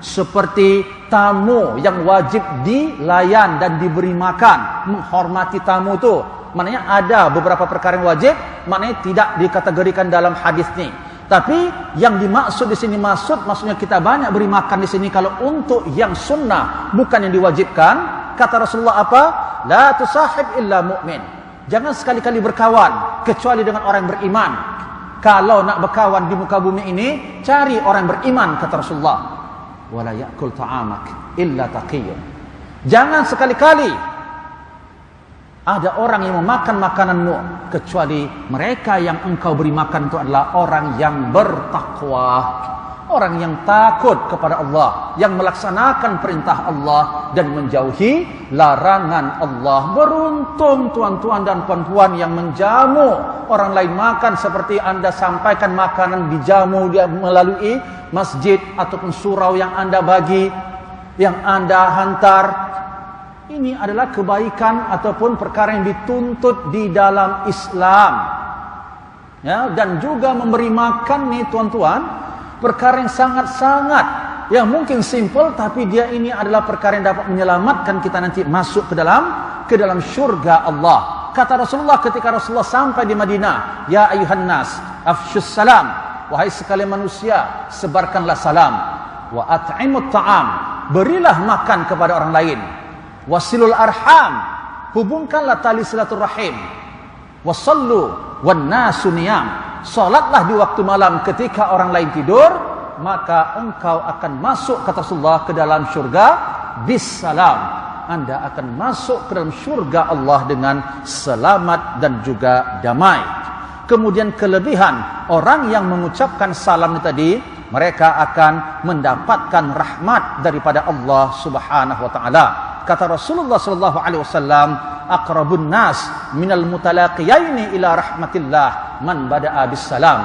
seperti tamu yang wajib dilayan dan diberi makan, menghormati tamu tu. Maknanya ada beberapa perkara yang wajib, maknanya tidak dikategorikan dalam hadis ni. Tapi yang dimaksud di sini maksudnya kita banyak beri makan di sini kalau untuk yang sunnah, bukan yang diwajibkan. Kata Rasulullah apa? La tusahib illa mu'min. Jangan sekali-kali berkawan kecuali dengan orang beriman. Kalau nak berkawan di muka bumi ini, cari orang beriman, kata Rasulullah. Wala ya'kul ta'amak illa taqiyyun. Jangan sekali-kali ada orang yang memakan makananmu kecuali mereka yang engkau beri makan itu adalah orang yang bertakwa, orang yang takut kepada Allah, yang melaksanakan perintah Allah dan menjauhi larangan Allah. Beruntung tuan-tuan dan puan-puan yang menjamu orang lain makan, seperti anda sampaikan makanan dijamu dia melalui masjid ataupun surau yang anda bagi, yang anda hantar. Ini adalah kebaikan ataupun perkara yang dituntut di dalam Islam. Ya, dan juga memberi makan nih tuan-tuan, perkara yang sangat-sangat, yang mungkin simple, tapi dia ini adalah perkara yang dapat menyelamatkan kita nanti masuk ke dalam syurga Allah. Kata Rasulullah ketika Rasulullah sampai di Madinah, ya ayuhan nas, afsyus salam, wahai sekalian manusia, sebarkanlah salam. Wa at'imut ta'am, berilah makan kepada orang lain. Wasilul arham, hubungkanlah tali silaturahim. Wasallu wan nasu niyam, salatlah di waktu malam ketika orang lain tidur, maka engkau akan masuk, kata Rasulullah, ke dalam syurga bisalam. Anda akan masuk ke dalam syurga Allah dengan selamat dan juga damai. Kemudian kelebihan orang yang mengucapkan salam ini tadi, mereka akan mendapatkan rahmat daripada Allah Subhanahu wa taala. Kata Rasulullah sallallahu alaihi wasallam, aqrabun nas minal mutalaqiyaini ila rahmatillah man bada'a bis salam.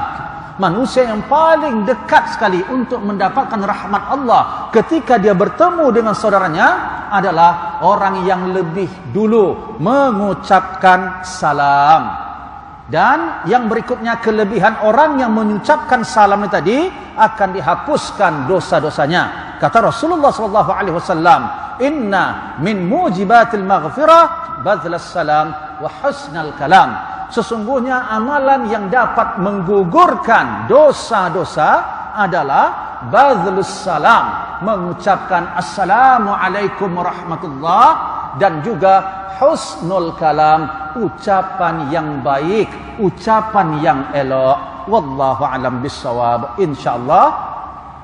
Manusia yang paling dekat sekali untuk mendapatkan rahmat Allah ketika dia bertemu dengan saudaranya adalah orang yang lebih dulu mengucapkan salam. Dan yang berikutnya, kelebihan orang yang mengucapkan salam tadi akan dihapuskan dosa-dosanya. Kata Rasulullah sallallahu alaihi wasallam, inna min mujibatil maghfirah badlas salam wa husnal kalam. Sesungguhnya amalan yang dapat menggugurkan dosa-dosa adalah badlus salam, mengucapkan assalamualaikum warahmatullah, dan juga husnul kalam, ucapan yang baik, ucapan yang elok. Wallahu alam bissawab. Insyaallah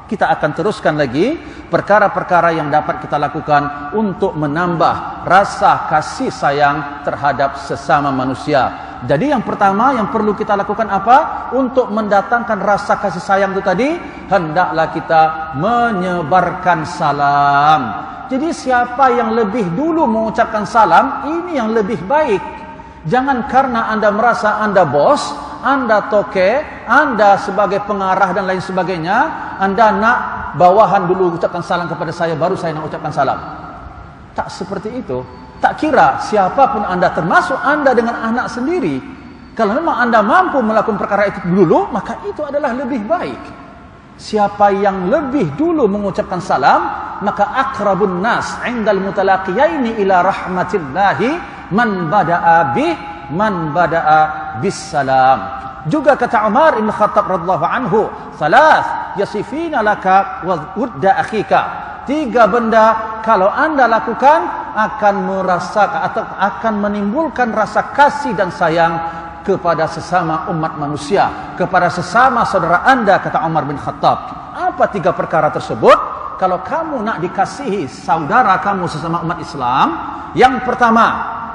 kita akan teruskan lagi perkara-perkara yang dapat kita lakukan untuk menambah rasa kasih sayang terhadap sesama manusia. Jadi yang pertama yang perlu kita lakukan apa? Untuk mendatangkan rasa kasih sayang itu tadi, hendaklah kita menyebarkan salam. Jadi siapa yang lebih dulu mengucapkan salam, ini yang lebih baik. Jangan karena anda merasa anda bos, anda toke, anda sebagai pengarah dan lain sebagainya, anda nak bawahan dulu ucapkan salam kepada saya, baru saya nak ucapkan salam. Tak seperti itu. Tak kira siapapun anda, termasuk anda dengan anak sendiri. Kalau memang anda mampu melakukan perkara itu dulu, maka itu adalah lebih baik. Siapa yang lebih dulu mengucapkan salam, maka akrabun nas indal mutalaqiyaini ila rahmatillahi man bada'a bih man bada'a bis salam. Juga kata Umar bin Khattab radhiyallahu anhu, salas yasifina laka wa wudda akhika. 3 benda kalau anda lakukan akan merasakan atau akan menimbulkan rasa kasih dan sayang kepada sesama umat manusia, kepada sesama saudara anda, kata Umar bin Khattab. Apa 3 perkara tersebut? Kalau kamu nak dikasihi saudara kamu sesama umat Islam, yang pertama,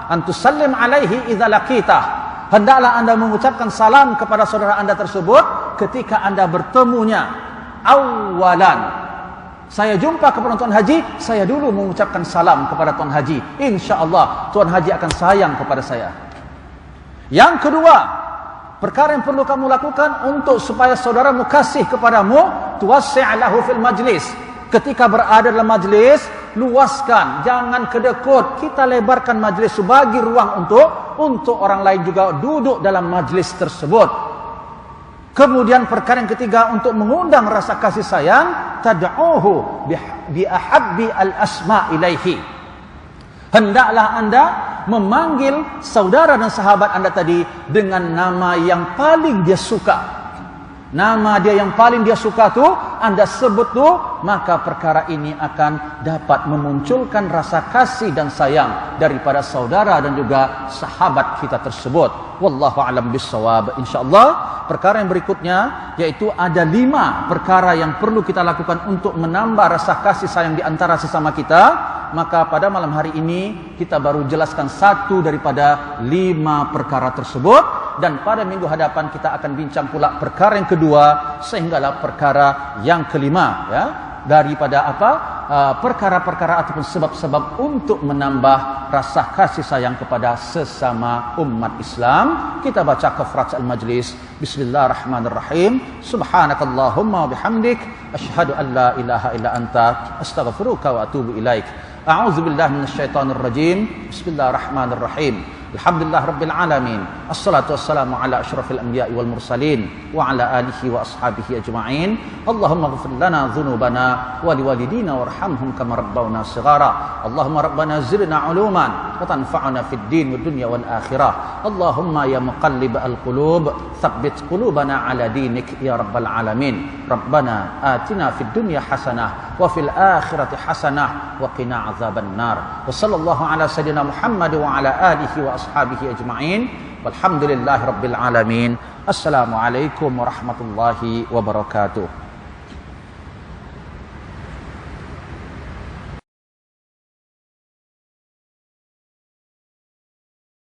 antusallim alaihi idza laqitah. Hendaklah anda mengucapkan salam kepada saudara anda tersebut ketika anda bertemunya. Awalan, saya jumpa kepada Tuan Haji, saya dulu mengucapkan salam kepada Tuan Haji. InsyaAllah Tuan Haji akan sayang kepada saya. Yang kedua, perkara yang perlu kamu lakukan untuk supaya saudaramu kasih kepadamu, tuwassi' lahu fil majlis. Ketika berada dalam majlis, luaskan, jangan kedekut. Kita lebarkan majlis, bagi ruang untuk orang lain juga duduk dalam majlis tersebut. Kemudian perkara yang ketiga, untuk mengundang rasa kasih sayang, tad'uhu bi ahabbi al-asma ilaihi. Hendaklah anda memanggil saudara dan sahabat anda tadi dengan nama yang paling dia suka. Nama dia yang paling dia suka tu anda sebut tu, maka perkara ini akan dapat memunculkan rasa kasih dan sayang daripada saudara dan juga sahabat kita tersebut. Wallahu a'lam bissawab. Insyaallah perkara yang berikutnya yaitu ada 5 perkara yang perlu kita lakukan untuk menambah rasa kasih sayang di antara sesama kita. Maka pada malam hari ini kita baru jelaskan 1 daripada 5 perkara tersebut, dan pada minggu hadapan kita akan bincang pula perkara yang kedua sehinggalah perkara yang kelima, ya, daripada perkara-perkara ataupun sebab-sebab untuk menambah rasa kasih sayang kepada sesama umat Islam. Kita baca kafaratul majlis. Bismillahirrahmanirrahim. Subhanakallahumma wa bihamdik asyhadu an la ilaha illa anta astaghfiruka wa atubu ilaik. A'udzu billahi minasyaitonir rajim. Bismillahirrahmanirrahim. Alhamdulillah Rabbil Alamin. Assalatu wassalamu ala ashrafil anbiya'i wal mursalin wa ala alihi wa ashabihi ajma'in. Allahumma ghfir lana dhunubana wa liwalidina warhamhum kama rabbawna shighara. Allahumma rabbana zidna uluman wa tanfa'na fid din wad dunya wal akhirah. Allahumma ya muqallib al qulub tsabbit qulubana ala dinik ya rabbal alamin. Rabbana atina fid dunya hasanah wa fil akhirati hasanah wa qina adzaban nar. Wa sallallahu ala sayyidina Muhammad wa ala alihi wa ashabihi ajma'in. Walhamdulillahi rabbil alamin. Assalamualaikum warahmatullahi wabarakatuh.